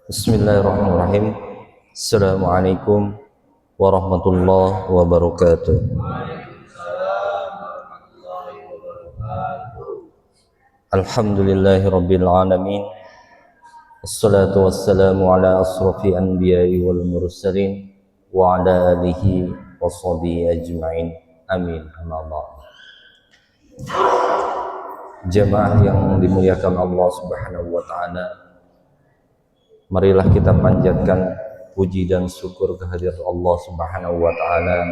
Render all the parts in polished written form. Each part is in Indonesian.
Bismillahirrahmanirrahim. Assalamualaikum warahmatullahi wabarakatuh. Alhamdulillahirabbil alamin. Wassalatu wassalamu ala asrofil anbiya'i wal mursalin wa ala alihi washabihi ajma'in. Amin. Amma ba'd. Jamaah yang dimuliakan Allah Subhanahu wa taala, marilah kita panjatkan puji dan syukur kehadirat Allah Subhanahu wa taala.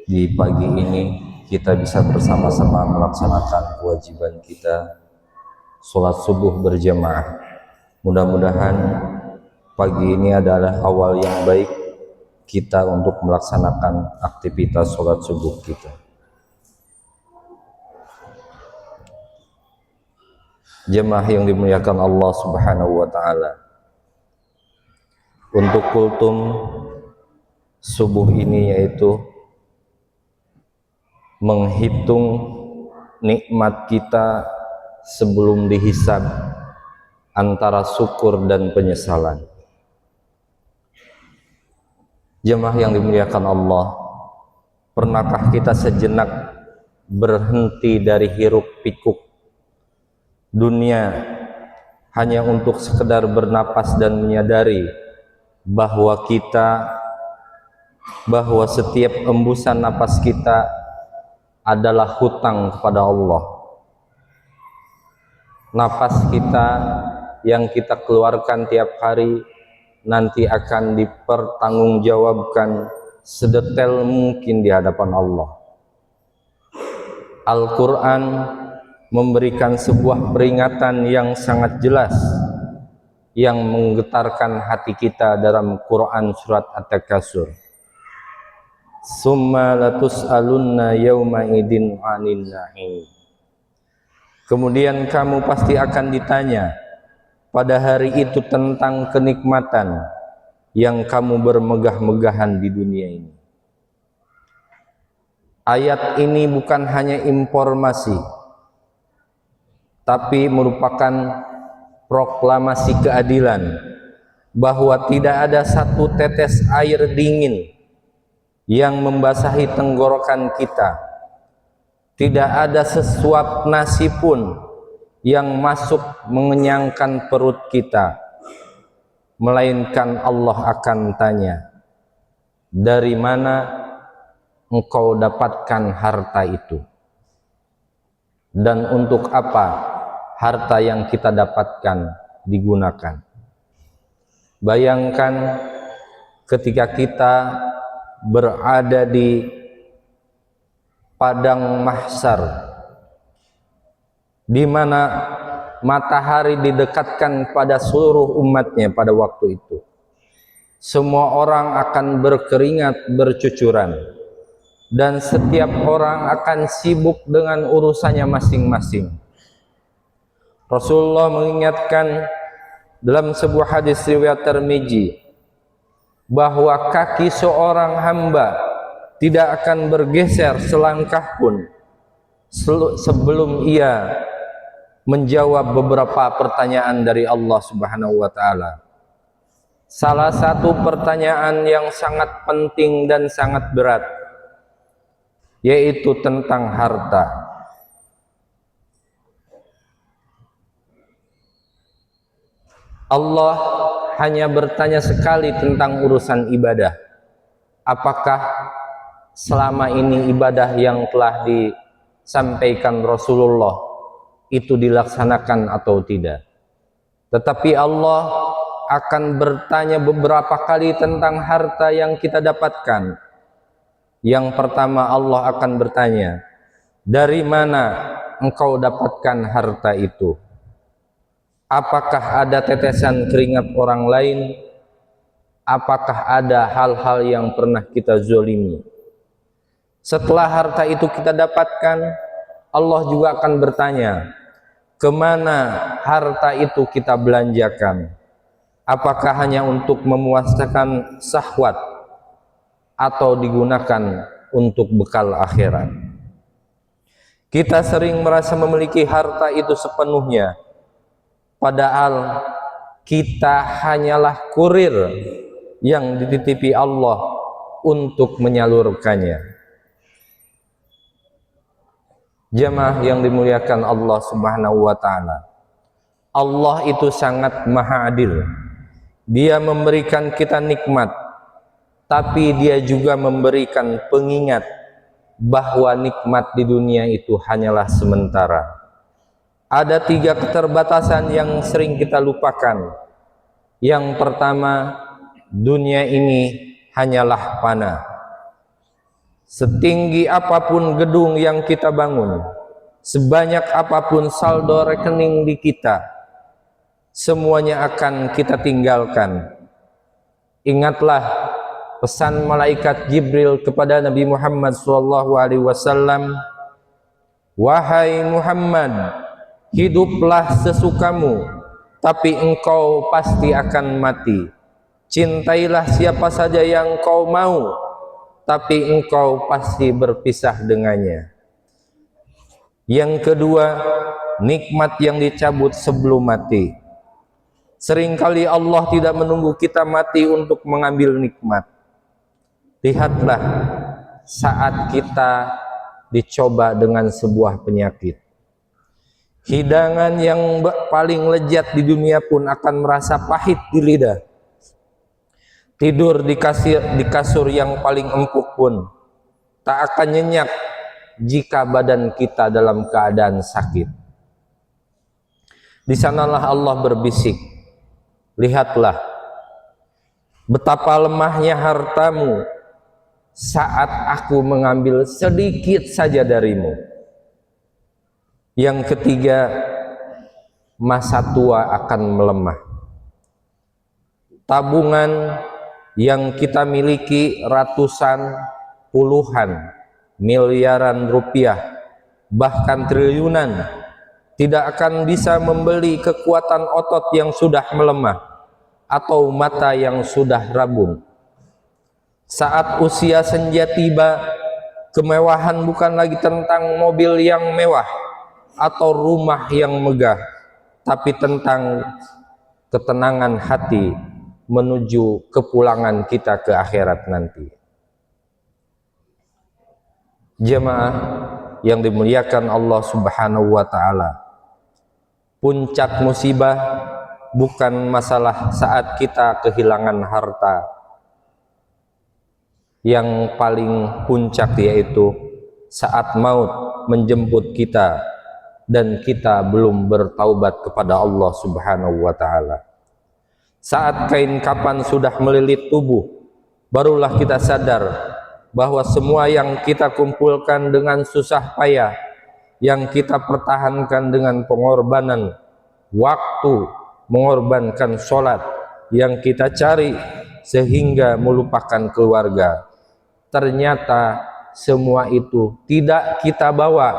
Di pagi ini kita bisa bersama-sama melaksanakan kewajiban kita salat subuh berjamaah. Mudah-mudahan pagi ini adalah awal yang baik kita untuk melaksanakan aktivitas salat subuh kita. Jemaah yang dimuliakan Allah Subhanahu wa taala, untuk kultum subuh ini yaitu menghitung nikmat kita sebelum dihisab antara syukur dan penyesalan. Jemaah yang dimuliakan Allah, pernahkah kita sejenak berhenti dari hiruk pikuk dunia hanya untuk sekedar bernapas dan menyadari bahwa setiap embusan napas kita adalah hutang kepada Allah. Napas kita yang kita keluarkan tiap hari nanti akan dipertanggungjawabkan sedetail mungkin di hadapan Allah. Al-Quran memberikan sebuah peringatan yang sangat jelas yang menggetarkan hati kita dalam Quran surat At-Takasur. Summa latus'alunna yawma idin 'anil na'im. Kemudian kamu pasti akan ditanya pada hari itu tentang kenikmatan yang kamu bermegah-megahan di dunia ini. Ayat ini bukan hanya informasi, tapi merupakan proklamasi keadilan bahwa tidak ada satu tetes air dingin yang membasahi tenggorokan kita, tidak ada sesuap nasi pun yang masuk mengenyangkan perut kita, melainkan Allah akan tanya, dari mana engkau dapatkan harta itu dan untuk apa harta yang kita dapatkan digunakan. Bayangkan ketika kita berada di padang mahsyar, di mana matahari didekatkan pada seluruh umatnya pada waktu itu. Semua orang akan berkeringat bercucuran dan setiap orang akan sibuk dengan urusannya masing-masing. Rasulullah mengingatkan dalam sebuah hadis riwayat Tirmizi bahwa kaki seorang hamba tidak akan bergeser selangkah pun sebelum ia menjawab beberapa pertanyaan dari Allah Subhanahu wa taala. Salah satu pertanyaan yang sangat penting dan sangat berat yaitu tentang harta. Allah hanya bertanya sekali tentang urusan ibadah. Apakah selama ini ibadah yang telah disampaikan Rasulullah itu dilaksanakan atau tidak? Tetapi Allah akan bertanya beberapa kali tentang harta yang kita dapatkan. Yang pertama Allah akan bertanya, dari mana engkau dapatkan harta itu? Apakah ada tetesan keringat orang lain? Apakah ada hal-hal yang pernah kita zolimi? Setelah harta itu kita dapatkan, Allah juga akan bertanya, kemana harta itu kita belanjakan? Apakah hanya untuk memuaskan syahwat atau digunakan untuk bekal akhirat? Kita sering merasa memiliki harta itu sepenuhnya, padahal kita hanyalah kurir yang dititipi Allah untuk menyalurkannya. Jamaah yang dimuliakan Allah Subhanahu wa taala, Allah itu sangat maha adil. Dia memberikan kita nikmat, tapi dia juga memberikan pengingat bahwa nikmat di dunia itu hanyalah sementara. Ada 3 keterbatasan yang sering kita lupakan. Yang pertama, dunia ini hanyalah fana. Setinggi apapun gedung yang kita bangun, sebanyak apapun saldo rekening di kita, semuanya akan kita tinggalkan. Ingatlah pesan malaikat Jibril kepada Nabi Muhammad SAW, "Wahai Muhammad, hiduplah sesukamu, tapi engkau pasti akan mati. Cintailah siapa saja yang kau mau, tapi engkau pasti berpisah dengannya." Yang kedua, nikmat yang dicabut sebelum mati. Seringkali Allah tidak menunggu kita mati untuk mengambil nikmat. Lihatlah saat kita dicoba dengan sebuah penyakit. Hidangan yang paling lezat di dunia pun akan merasa pahit di lidah. Tidur di kasur yang paling empuk pun tak akan nyenyak jika badan kita dalam keadaan sakit. Di sanalah Allah berbisik, "Lihatlah betapa lemahnya hartamu saat aku mengambil sedikit saja darimu." Yang ketiga, masa tua akan melemah. Tabungan yang kita miliki ratusan, puluhan, miliaran rupiah, bahkan triliunan, tidak akan bisa membeli kekuatan otot yang sudah melemah atau mata yang sudah rabun. Saat usia senja tiba, kemewahan bukan lagi tentang mobil yang mewah atau rumah yang megah, tapi tentang ketenangan hati menuju kepulangan kita ke akhirat nanti. Jemaah yang dimuliakan Allah Subhanahu wa taala, puncak musibah bukan masalah saat kita kehilangan harta. Yang paling puncak yaitu saat maut menjemput kita dan kita belum bertaubat kepada Allah Subhanahu wa taala. Saat kain kapan sudah melilit tubuh, barulah kita sadar bahwa semua yang kita kumpulkan dengan susah payah, yang kita pertahankan dengan pengorbanan waktu, mengorbankan sholat, yang kita cari sehingga melupakan keluarga, ternyata semua itu tidak kita bawa,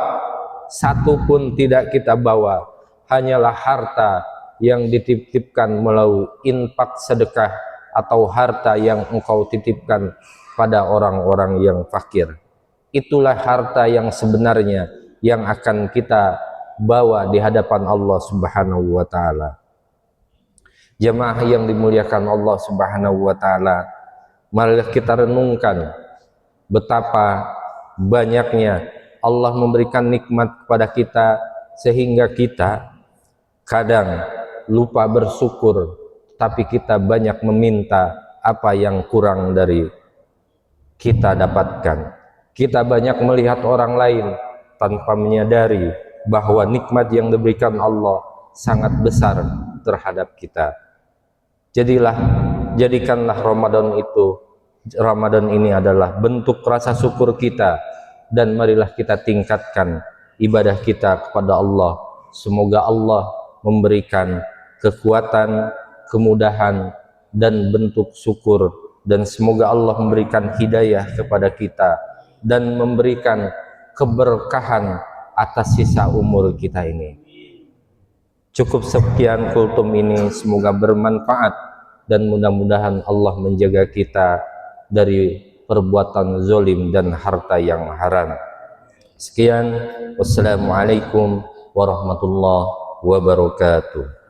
satu pun tidak kita bawa, hanyalah harta yang dititipkan melalui infak sedekah atau harta yang engkau titipkan pada orang-orang yang fakir. Itulah harta yang sebenarnya yang akan kita bawa di hadapan Allah Subhanahu wa taala. Jemaah yang dimuliakan Allah Subhanahu wa taala, marilah kita renungkan betapa banyaknya Allah memberikan nikmat kepada kita sehingga kita kadang lupa bersyukur, tapi kita banyak meminta apa yang kurang dari kita dapatkan. Kita banyak melihat orang lain tanpa menyadari bahwa nikmat yang diberikan Allah sangat besar terhadap kita. Jadikanlah Ramadan ini adalah bentuk rasa syukur kita, dan marilah kita tingkatkan ibadah kita kepada Allah. Semoga Allah memberikan kekuatan, kemudahan, dan bentuk syukur, dan semoga Allah memberikan hidayah kepada kita dan memberikan keberkahan atas sisa umur kita ini. Cukup sekian kultum ini, semoga bermanfaat dan mudah-mudahan Allah menjaga kita dari perbuatan zalim dan harta yang haram. Sekian, wassalamualaikum warahmatullahi wabarakatuh.